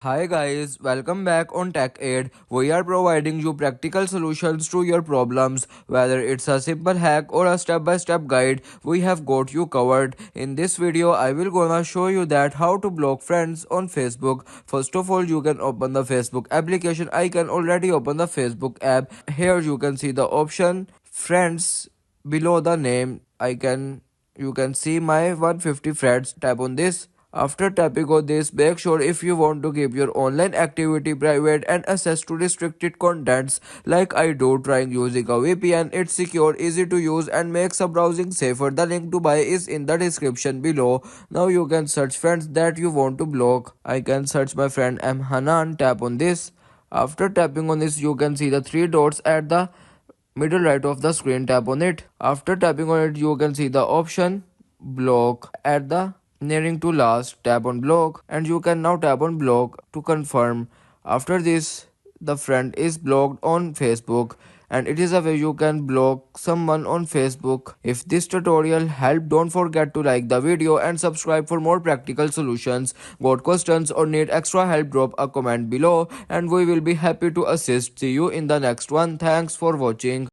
Hi guys, welcome back on Tech Aid. We are providing you practical solutions to your problems. Whether it's a simple hack or a step-by-step guide, we have got you covered. In this video, I will gonna show you that how to block friends on Facebook. First of all, you can open the Facebook application. I can already open the Facebook app. Here you can see the option friends below the name. You can see my 150 friends. Tap on this. After tapping on this, make sure if you want to keep your online activity private and access to restricted contents like I do trying using a VPN. It's secure, easy to use and makes the browsing safer. The link to buy is in the description below. Now you can search friends that you want to block. I can search my friend M. Hanan. Tap on this. After tapping on this, you can see the three dots at the middle right of the screen. Tap on it. After tapping on it, you can see the option block at the nearing to last. Tap on block and you can now tap on block to confirm. After this, the friend is blocked on Facebook, and it is a way you can block someone on Facebook. If this tutorial helped, don't forget to like the video and subscribe for more practical solutions. Got questions or need extra help, drop a comment below and we will be happy to assist. See you in the next one. Thanks for watching.